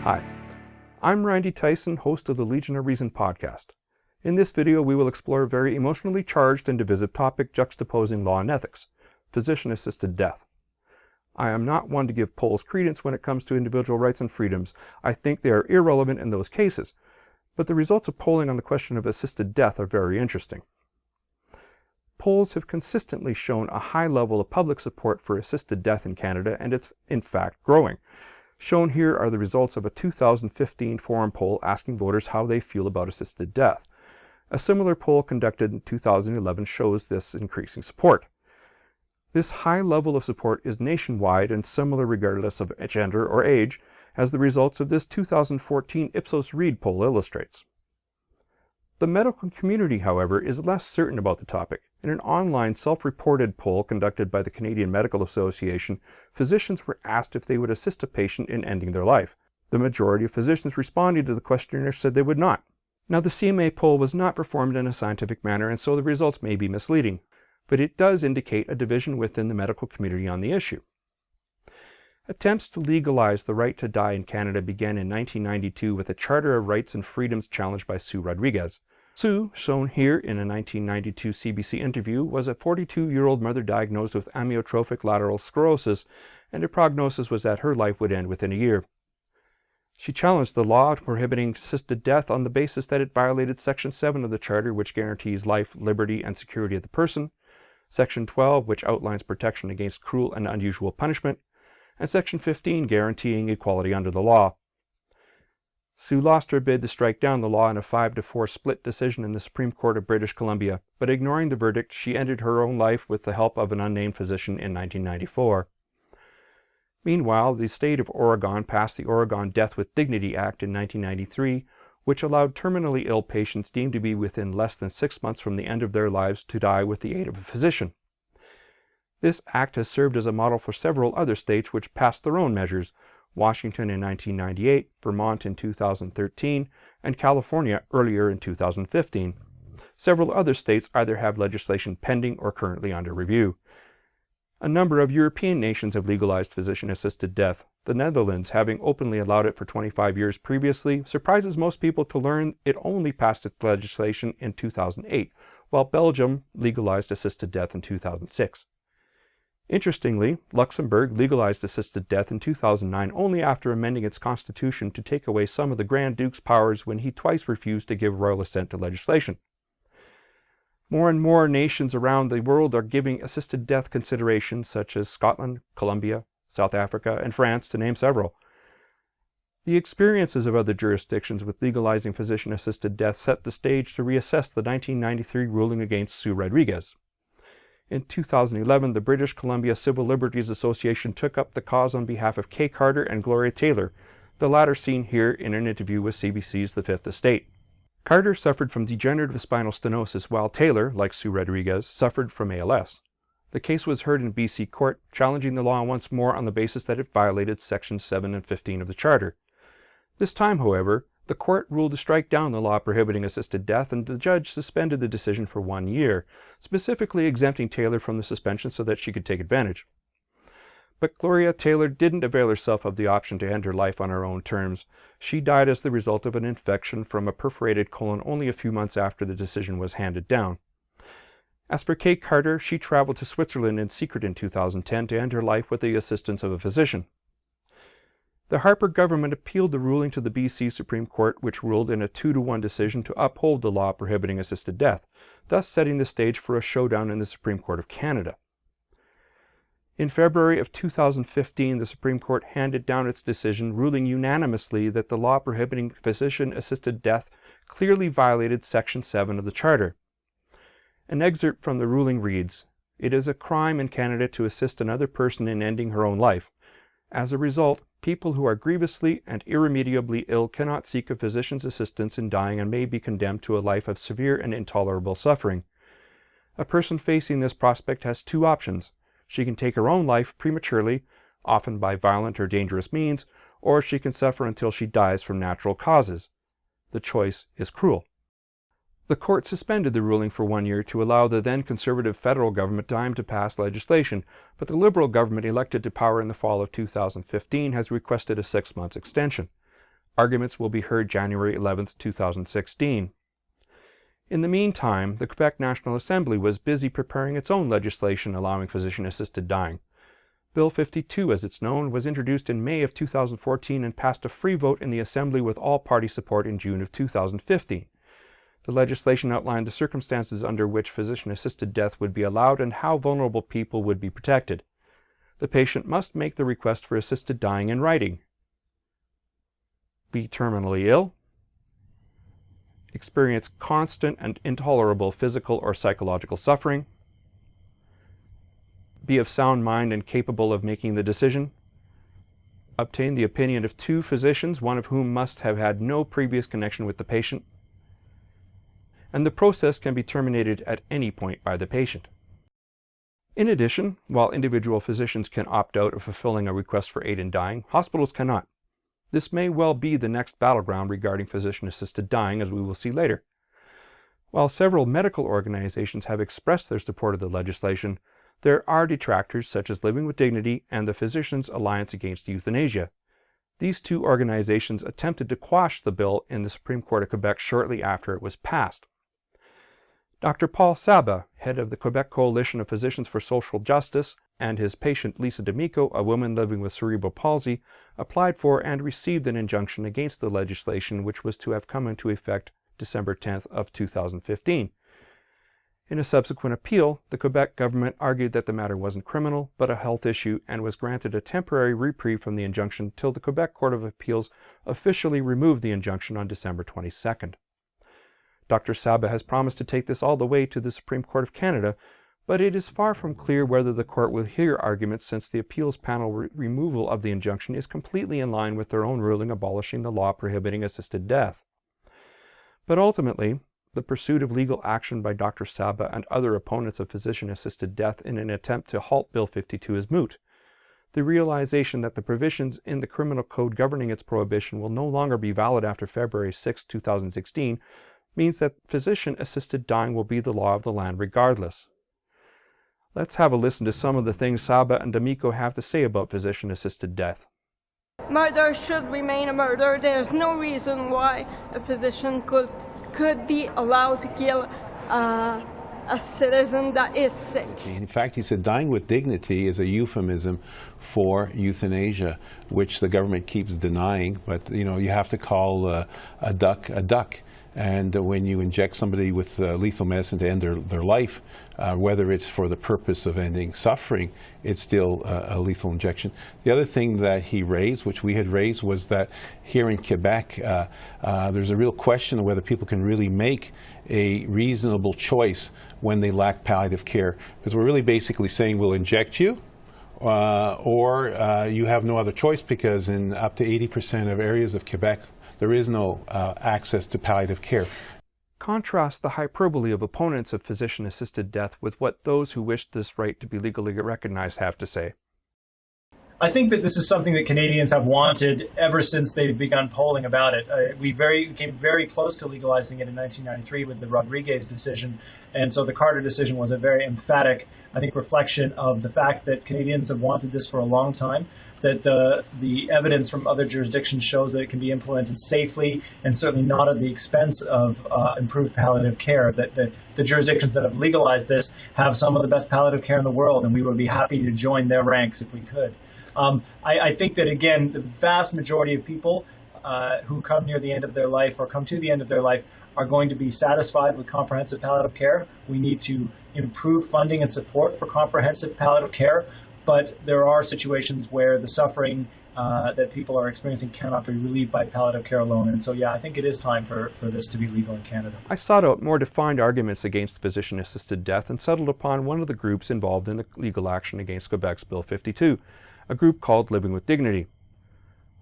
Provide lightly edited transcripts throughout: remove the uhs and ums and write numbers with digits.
Hi, I'm Randy Tyson, host of the Legion of Reason podcast. In this video, we will explore a very emotionally charged and divisive topic juxtaposing law and ethics, physician-assisted death. I am not one to give polls credence when it comes to individual rights and freedoms. I think they are irrelevant in those cases, but the results of polling on the question of assisted death are very interesting. Polls have consistently shown a high level of public support for assisted death in Canada, and it's in fact growing. Shown here are the results of a 2015 forum poll asking voters how they feel about assisted death. A similar poll conducted in 2011 shows this increasing support. This high level of support is nationwide and similar regardless of gender or age, as the results of this 2014 Ipsos Reid poll illustrates. The medical community, however, is less certain about the topic. In an online self-reported poll conducted by the Canadian Medical Association, physicians were asked if they would assist a patient in ending their life. The majority of physicians responding to the questionnaire said they would not. Now, the CMA poll was not performed in a scientific manner, and so the results may be misleading, but it does indicate a division within the medical community on the issue. Attempts to legalize the right to die in Canada began in 1992 with a Charter of Rights and Freedoms challenged by Sue Rodriguez. Sue, shown here in a 1992 CBC interview, was a 42-year-old mother diagnosed with amyotrophic lateral sclerosis, and her prognosis was that her life would end within a year. She challenged the law prohibiting assisted death on the basis that it violated Section 7 of the Charter, which guarantees life, liberty, and security of the person, Section 12, which outlines protection against cruel and unusual punishment, and Section 15, guaranteeing equality under the law. Sue lost her bid to strike down the law in a 5-4 split decision in the Supreme Court of British Columbia, but ignoring the verdict, she ended her own life with the help of an unnamed physician in 1994. Meanwhile, the state of Oregon passed the Oregon Death with Dignity Act in 1993, which allowed terminally ill patients deemed to be within less than 6 months from the end of their lives to die with the aid of a physician. This act has served as a model for several other states which passed their own measures: Washington in 1998, Vermont in 2013, and California earlier in 2015. Several other states either have legislation pending or currently under review. A number of European nations have legalized physician-assisted death. The Netherlands, having openly allowed it for 25 years previously, surprises most people to learn it only passed its legislation in 2008, while Belgium legalized assisted death in 2006. Interestingly, Luxembourg legalized assisted death in 2009 only after amending its constitution to take away some of the Grand Duke's powers when he twice refused to give royal assent to legislation. More and more nations around the world are giving assisted death considerations, such as Scotland, Colombia, South Africa, and France, to name several. The experiences of other jurisdictions with legalizing physician-assisted death set the stage to reassess the 1993 ruling against Sue Rodriguez. In 2011, the British Columbia Civil Liberties Association took up the cause on behalf of Kay Carter and Gloria Taylor, the latter seen here in an interview with CBC's The Fifth Estate. Carter suffered from degenerative spinal stenosis, while Taylor, like Sue Rodriguez, suffered from ALS. The case was heard in BC court, challenging the law once more on the basis that it violated Sections 7 and 15 of the Charter. This time, however, the court ruled to strike down the law prohibiting assisted death, and the judge suspended the decision for 1 year, specifically exempting Taylor from the suspension so that she could take advantage. But Gloria Taylor didn't avail herself of the option to end her life on her own terms. She died as the result of an infection from a perforated colon only a few months after the decision was handed down. As for Kay Carter, she traveled to Switzerland in secret in 2010 to end her life with the assistance of a physician. The Harper government appealed the ruling to the BC Supreme Court, which ruled in a 2-1 decision to uphold the law prohibiting assisted death, thus setting the stage for a showdown in the Supreme Court of Canada. In February of 2015, the Supreme Court handed down its decision, ruling unanimously that the law prohibiting physician-assisted death clearly violated Section 7 of the Charter. An excerpt from the ruling reads, "It is a crime in Canada to assist another person in ending her own life. As a result, people who are grievously and irremediably ill cannot seek a physician's assistance in dying and may be condemned to a life of severe and intolerable suffering. A person facing this prospect has 2 options. She can take her own life prematurely, often by violent or dangerous means, or she can suffer until she dies from natural causes. The choice is cruel." The court suspended the ruling for 1 year to allow the then conservative federal government time to pass legislation, but the Liberal government elected to power in the fall of 2015 has requested a 6-month extension. Arguments will be heard January 11, 2016. In the meantime, the Quebec National Assembly was busy preparing its own legislation allowing physician-assisted dying. Bill 52, as it's known, was introduced in May of 2014 and passed a free vote in the Assembly with all-party support in June of 2015. The legislation outlined the circumstances under which physician-assisted death would be allowed and how vulnerable people would be protected. The patient must make the request for assisted dying in writing. Be terminally ill. Experience constant and intolerable physical or psychological suffering. Be of sound mind and capable of making the decision. Obtain the opinion of 2 physicians, one of whom must have had no previous connection with the patient. And the process can be terminated at any point by the patient. In addition, while individual physicians can opt out of fulfilling a request for aid in dying, hospitals cannot. This may well be the next battleground regarding physician-assisted dying, as we will see later. While several medical organizations have expressed their support of the legislation, there are detractors such as Living with Dignity and the Physicians' Alliance Against Euthanasia. These 2 organizations attempted to quash the bill in the Supreme Court of Quebec shortly after it was passed. Dr. Paul Saba, head of the Quebec Coalition of Physicians for Social Justice, and his patient Lisa D'Amico, a woman living with cerebral palsy, applied for and received an injunction against the legislation, which was to have come into effect December 10th of 2015. In a subsequent appeal, the Quebec government argued that the matter wasn't criminal, but a health issue, and was granted a temporary reprieve from the injunction till the Quebec Court of Appeals officially removed the injunction on December 22nd. Dr. Saba has promised to take this all the way to the Supreme Court of Canada, but it is far from clear whether the court will hear arguments, since the appeals panel removal of the injunction is completely in line with their own ruling abolishing the law prohibiting assisted death. But ultimately, the pursuit of legal action by Dr. Saba and other opponents of physician-assisted death in an attempt to halt Bill 52 is moot. The realization that the provisions in the criminal code governing its prohibition will no longer be valid after February 6, 2016, means that physician-assisted dying will be the law of the land regardless. Let's have a listen to some of the things Saba and D'Amico have to say about physician-assisted death. Murder should remain a murder. There's no reason why a physician could be allowed to kill a citizen that is sick. In fact, he said dying with dignity is a euphemism for euthanasia, which the government keeps denying, but you have to call a duck a duck. And when you inject somebody with lethal medicine to end their life, whether it's for the purpose of ending suffering, it's still a lethal injection. The other thing that he raised, which we had raised, was that here in Quebec, there's a real question of whether people can really make a reasonable choice when they lack palliative care. Because we're really basically saying we'll inject you, or you have no other choice, because in up to 80% of areas of Quebec, there is no access to palliative care. Contrast the hyperbole of opponents of physician-assisted death with what those who wish this right to be legally recognized have to say. I think that this is something that Canadians have wanted ever since they've begun polling about it. We came very close to legalizing it in 1993 with the Rodriguez decision, and so the Carter decision was a very emphatic, I think, reflection of the fact that Canadians have wanted this for a long time, that the evidence from other jurisdictions shows that it can be implemented safely and certainly not at the expense of improved palliative care, that the jurisdictions that have legalized this have some of the best palliative care in the world, and we would be happy to join their ranks if we could. I think that, again, the vast majority of people who come near the end of their life or come to the end of their life are going to be satisfied with comprehensive palliative care. We need to improve funding and support for comprehensive palliative care, but there are situations where the suffering that people are experiencing cannot be relieved by palliative care alone. And so, yeah, I think it is time for this to be legal in Canada. I sought out more defined arguments against physician-assisted death and settled upon one of the groups involved in the legal action against Quebec's Bill 52. A group called Living with Dignity.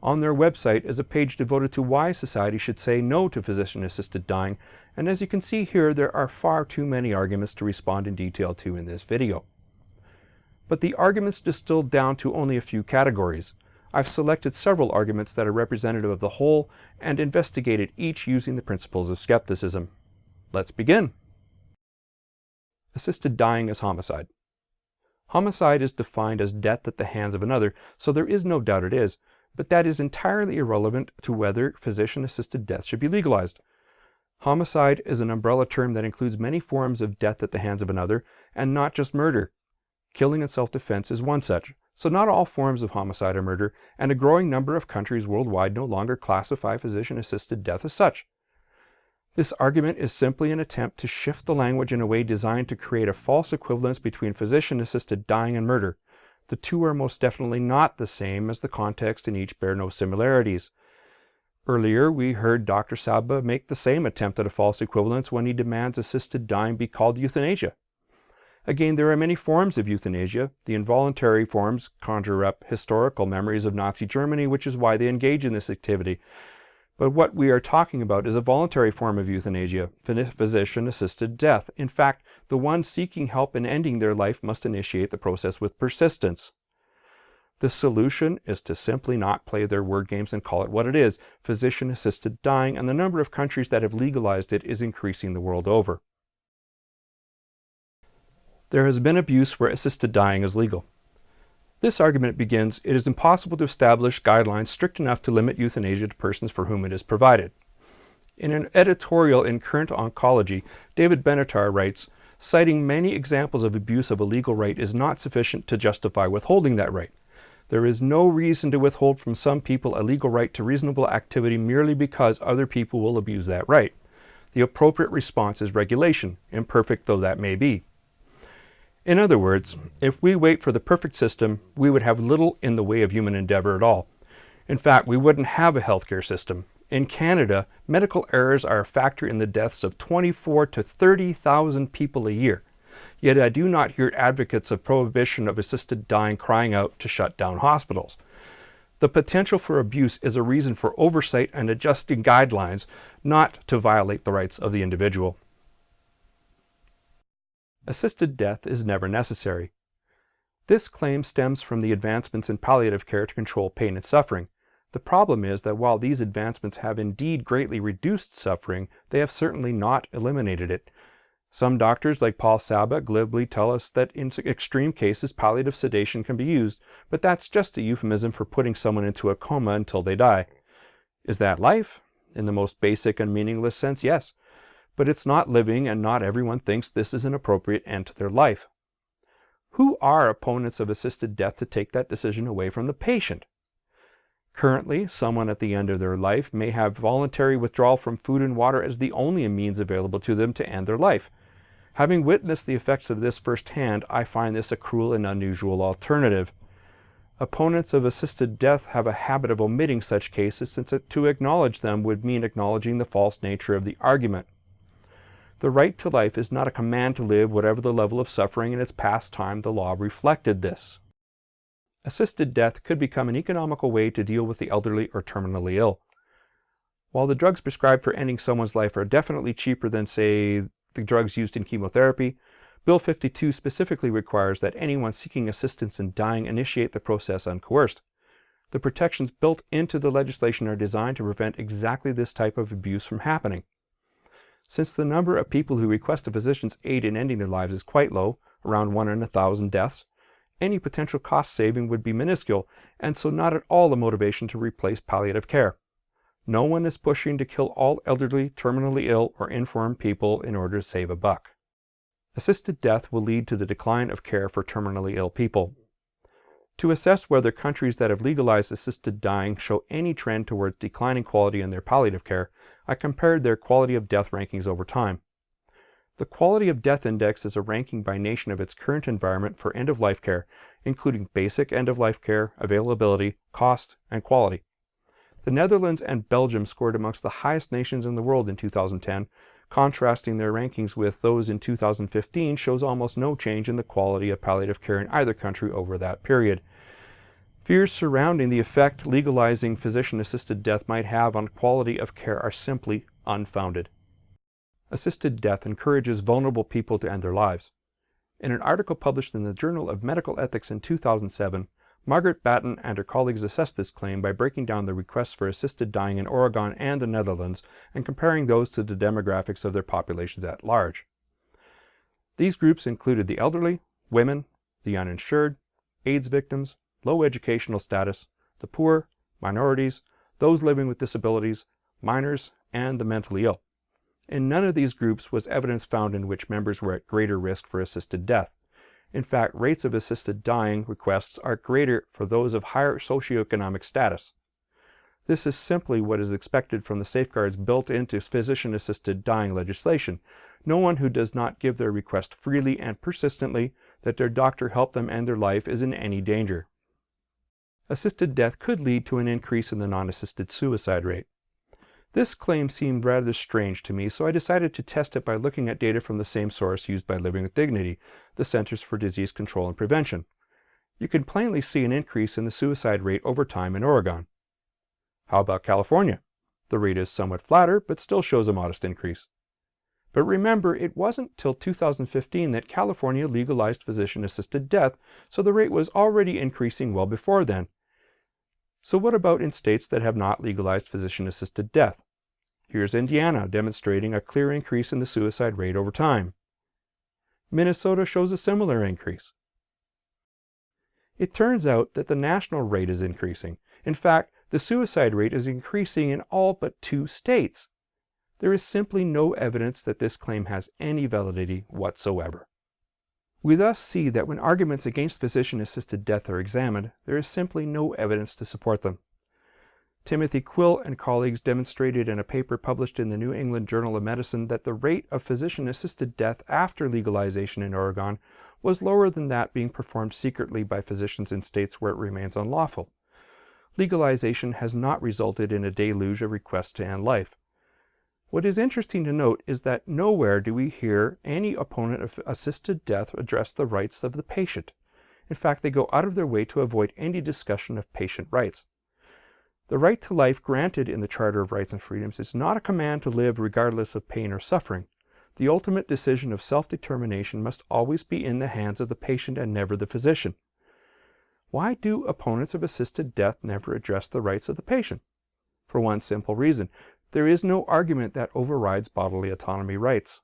On their website is a page devoted to why society should say no to physician-assisted dying, and as you can see here, there are far too many arguments to respond in detail to in this video. But the arguments distilled down to only a few categories. I've selected several arguments that are representative of the whole and investigated each using the principles of skepticism. Let's begin. Assisted dying as homicide. Homicide is defined as death at the hands of another, so there is no doubt it is. but that is entirely irrelevant to whether physician-assisted death should be legalized. Homicide is an umbrella term that includes many forms of death at the hands of another, and not just murder. Killing in self-defense is one such. So not all forms of homicide are murder, and a growing number of countries worldwide no longer classify physician-assisted death as such. This argument is simply an attempt to shift the language in a way designed to create a false equivalence between physician-assisted dying and murder. The two are most definitely not the same, as the context in each bear no similarities. Earlier, we heard Dr. Saba make the same attempt at a false equivalence when he demands assisted dying be called euthanasia. Again, there are many forms of euthanasia. The involuntary forms conjure up historical memories of Nazi Germany, which is why they engage in this activity. But what we are talking about is a voluntary form of euthanasia, physician-assisted death. In fact, the one seeking help in ending their life must initiate the process with persistence. The solution is to simply not play their word games and call it what it is, physician-assisted dying, and the number of countries that have legalized it is increasing the world over. There has been abuse where assisted dying is legal. This argument begins, it is impossible to establish guidelines strict enough to limit euthanasia to persons for whom it is provided. In an editorial in Current Oncology, David Benatar writes, citing many examples of abuse of a legal right is not sufficient to justify withholding that right. There is no reason to withhold from some people a legal right to reasonable activity merely because other people will abuse that right. The appropriate response is regulation, imperfect though that may be. In other words, if we wait for the perfect system, we would have little in the way of human endeavor at all. In fact, we wouldn't have a healthcare system. In Canada, medical errors are a factor in the deaths of 24,000 to 30,000 people a year. Yet I do not hear advocates of prohibition of assisted dying crying out to shut down hospitals. The potential for abuse is a reason for oversight and adjusting guidelines, not to violate the rights of the individual. Assisted death is never necessary. This claim stems from the advancements in palliative care to control pain and suffering. The problem is that while these advancements have indeed greatly reduced suffering, they have certainly not eliminated it. Some doctors, like Paul Saba, glibly tell us that in extreme cases palliative sedation can be used, but that's just a euphemism for putting someone into a coma until they die. Is that life? In the most basic and meaningless sense, yes. But it's not living, and not everyone thinks this is an appropriate end to their life. Who are opponents of assisted death to take that decision away from the patient? Currently, someone at the end of their life may have voluntary withdrawal from food and water as the only means available to them to end their life. Having witnessed the effects of this firsthand, I find this a cruel and unusual alternative. Opponents of assisted death have a habit of omitting such cases, since to acknowledge them would mean acknowledging the false nature of the argument. The right to life is not a command to live whatever the level of suffering. In its past time, the law reflected this. Assisted death could become an economical way to deal with the elderly or terminally ill. While the drugs prescribed for ending someone's life are definitely cheaper than, say, the drugs used in chemotherapy, Bill 52 specifically requires that anyone seeking assistance in dying initiate the process uncoerced. The protections built into the legislation are designed to prevent exactly this type of abuse from happening. Since the number of people who request a physician's aid in ending their lives is quite low, around 1 in 1,000 deaths, any potential cost saving would be minuscule, and so not at all a motivation to replace palliative care. No one is pushing to kill all elderly, terminally ill, or infirm people in order to save a buck. Assisted death will lead to the decline of care for terminally ill people. To assess whether countries that have legalized assisted dying show any trend towards declining quality in their palliative care, I compared their quality of death rankings over time. The Quality of Death Index is a ranking by nation of its current environment for end-of-life care, including basic end-of-life care, availability, cost, and quality. The Netherlands and Belgium scored amongst the highest nations in the world in 2010. Contrasting their rankings with those in 2015 shows almost no change in the quality of palliative care in either country over that period. Fears surrounding the effect legalizing physician-assisted death might have on quality of care are simply unfounded. Assisted death encourages vulnerable people to end their lives. In an article published in the Journal of Medical Ethics in 2007, Margaret Batten and her colleagues assessed this claim by breaking down the requests for assisted dying in Oregon and the Netherlands and comparing those to the demographics of their populations at large. These groups included the elderly, women, the uninsured, AIDS victims, low educational status, the poor, minorities, those living with disabilities, minors, and the mentally ill. In none of these groups was evidence found in which members were at greater risk for assisted death. In fact, rates of assisted dying requests are greater for those of higher socioeconomic status. This is simply what is expected from the safeguards built into physician-assisted dying legislation. No one who does not give their request freely and persistently that their doctor help them end their life is in any danger. Assisted death could lead to an increase in the non-assisted suicide rate. This claim seemed rather strange to me, so I decided to test it by looking at data from the same source used by Living with Dignity, the Centers for Disease Control and Prevention. You can plainly see an increase in the suicide rate over time in Oregon. How about California? The rate is somewhat flatter, but still shows a modest increase. But remember, it wasn't till 2015 that California legalized physician-assisted death, so the rate was already increasing well before then. So what about in states that have not legalized physician-assisted death? Here's Indiana demonstrating a clear increase in the suicide rate over time. Minnesota shows a similar increase. It turns out that the national rate is increasing. In fact, the suicide rate is increasing in all but 2 states. There is simply no evidence that this claim has any validity whatsoever. We thus see that when arguments against physician-assisted death are examined, there is simply no evidence to support them. Timothy Quill and colleagues demonstrated in a paper published in the New England Journal of Medicine that the rate of physician-assisted death after legalization in Oregon was lower than that being performed secretly by physicians in states where it remains unlawful. Legalization has not resulted in a deluge of requests to end life. What is interesting to note is that nowhere do we hear any opponent of assisted death address the rights of the patient. In fact, they go out of their way to avoid any discussion of patient rights. The right to life granted in the Charter of Rights and Freedoms is not a command to live regardless of pain or suffering. The ultimate decision of self-determination must always be in the hands of the patient and never the physician. Why do opponents of assisted death never address the rights of the patient? For one simple reason. There is no argument that overrides bodily autonomy rights.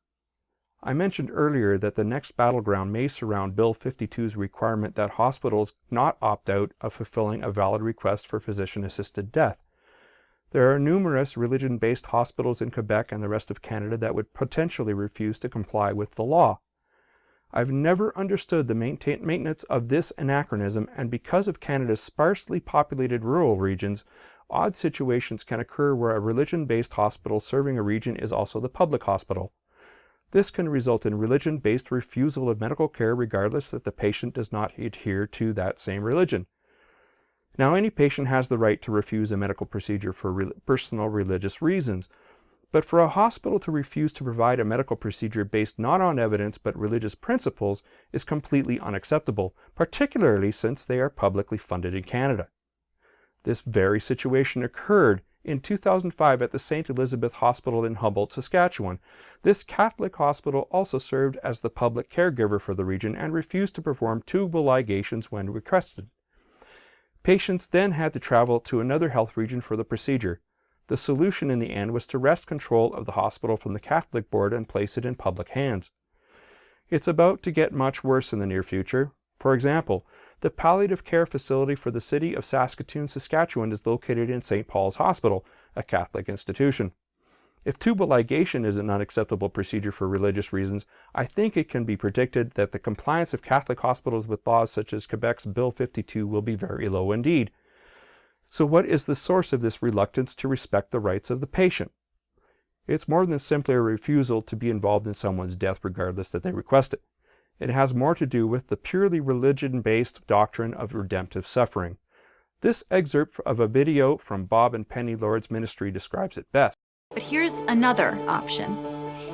I mentioned earlier that the next battleground may surround Bill 52's requirement that hospitals not opt out of fulfilling a valid request for physician-assisted death. There are numerous religion-based hospitals in Quebec and the rest of Canada that would potentially refuse to comply with the law. I've never understood the maintenance of this anachronism, and because of Canada's sparsely populated rural regions, odd situations can occur where a religion-based hospital serving a region is also the public hospital. This can result in religion-based refusal of medical care regardless that the patient does not adhere to that same religion. Now, any patient has the right to refuse a medical procedure for personal religious reasons, but for a hospital to refuse to provide a medical procedure based not on evidence but religious principles is completely unacceptable, particularly since they are publicly funded in Canada. This very situation occurred in 2005 at the St. Elizabeth Hospital in Humboldt, Saskatchewan. This Catholic hospital also served as the public caregiver for the region and refused to perform tubal ligations when requested. Patients then had to travel to another health region for the procedure. The solution in the end was to wrest control of the hospital from the Catholic board and place it in public hands. It's about to get much worse in the near future. For example, the palliative care facility for the city of Saskatoon, Saskatchewan is located in St. Paul's Hospital, a Catholic institution. If tubal ligation is an unacceptable procedure for religious reasons, I think it can be predicted that the compliance of Catholic hospitals with laws such as Quebec's Bill 52 will be very low indeed. So what is the source of this reluctance to respect the rights of the patient? It's more than simply a refusal to be involved in someone's death regardless that they request it. It has more to do with the purely religion-based doctrine of redemptive suffering. This excerpt of a video from Bob and Penny Lord's ministry describes it best. But here's another option.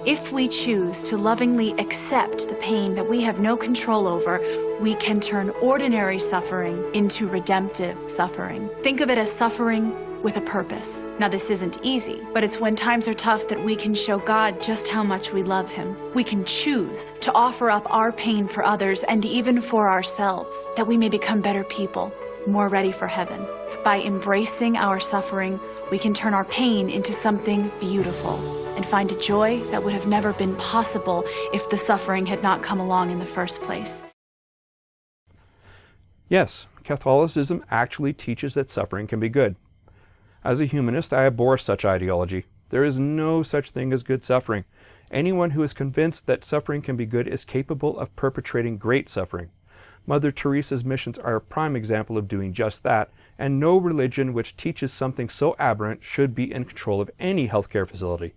If we choose to lovingly accept the pain that we have no control over, we can turn ordinary suffering into redemptive suffering. Think of it as suffering with a purpose. Now, this isn't easy, but it's when times are tough that we can show God just how much we love Him. We can choose to offer up our pain for others and even for ourselves, that we may become better people, more ready for heaven. By embracing our suffering, we can turn our pain into something beautiful and find a joy that would have never been possible if the suffering had not come along in the first place. Yes, Catholicism actually teaches that suffering can be good. As a humanist, I abhor such ideology. There is no such thing as good suffering. Anyone who is convinced that suffering can be good is capable of perpetrating great suffering. Mother Teresa's missions are a prime example of doing just that, and no religion which teaches something so aberrant should be in control of any healthcare facility.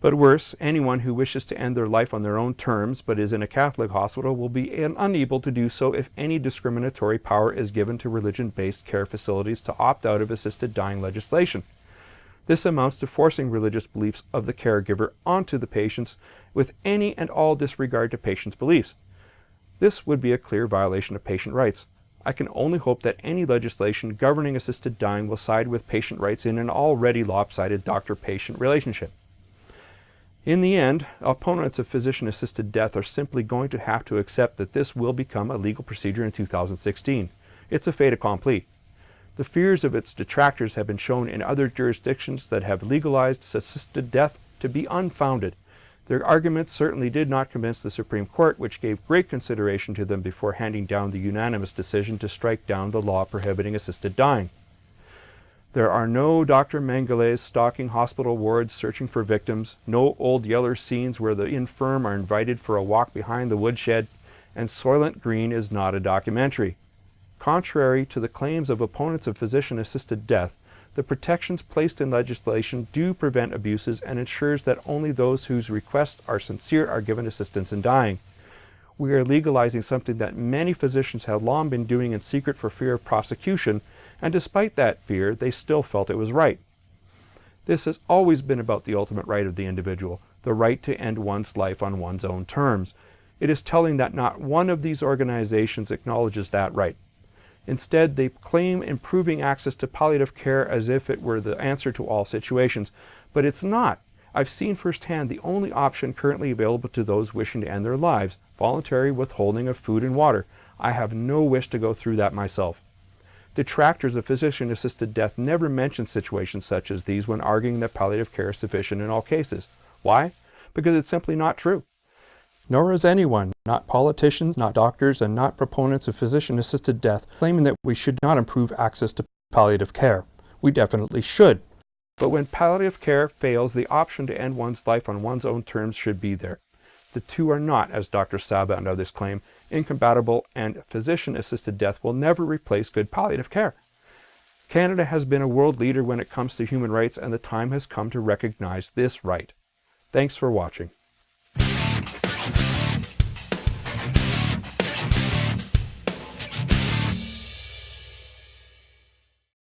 But worse, anyone who wishes to end their life on their own terms but is in a Catholic hospital will be unable to do so if any discriminatory power is given to religion-based care facilities to opt out of assisted dying legislation. This amounts to forcing religious beliefs of the caregiver onto the patients with any and all disregard to patients' beliefs. This would be a clear violation of patient rights. I can only hope that any legislation governing assisted dying will side with patient rights in an already lopsided doctor-patient relationship. In the end, opponents of physician-assisted death are simply going to have to accept that this will become a legal procedure in 2016. It's a fait accompli. The fears of its detractors have been shown in other jurisdictions that have legalized assisted death to be unfounded. Their arguments certainly did not convince the Supreme Court, which gave great consideration to them before handing down the unanimous decision to strike down the law prohibiting assisted dying. There are no Dr. Mengeles stalking hospital wards searching for victims, no Old Yeller scenes where the infirm are invited for a walk behind the woodshed, and Soylent Green is not a documentary. Contrary to the claims of opponents of physician-assisted death, the protections placed in legislation do prevent abuses and ensures that only those whose requests are sincere are given assistance in dying. We are legalizing something that many physicians have long been doing in secret for fear of prosecution, and despite that fear, they still felt it was right. This has always been about the ultimate right of the individual, the right to end one's life on one's own terms. It is telling that not one of these organizations acknowledges that right. Instead, they claim improving access to palliative care as if it were the answer to all situations, but it's not. I've seen firsthand the only option currently available to those wishing to end their lives, voluntary withholding of food and water. I have no wish to go through that myself. Detractors of physician-assisted death never mention situations such as these when arguing that palliative care is sufficient in all cases. Why? Because it's simply not true. Nor is anyone, not politicians, not doctors, and not proponents of physician-assisted death, claiming that we should not improve access to palliative care. We definitely should. But when palliative care fails, the option to end one's life on one's own terms should be there. The two are not, as Dr. Saba and others claim, incompatible, and physician-assisted death will never replace good palliative care. Canada has been a world leader when it comes to human rights, and the time has come to recognize this right. Thanks for watching.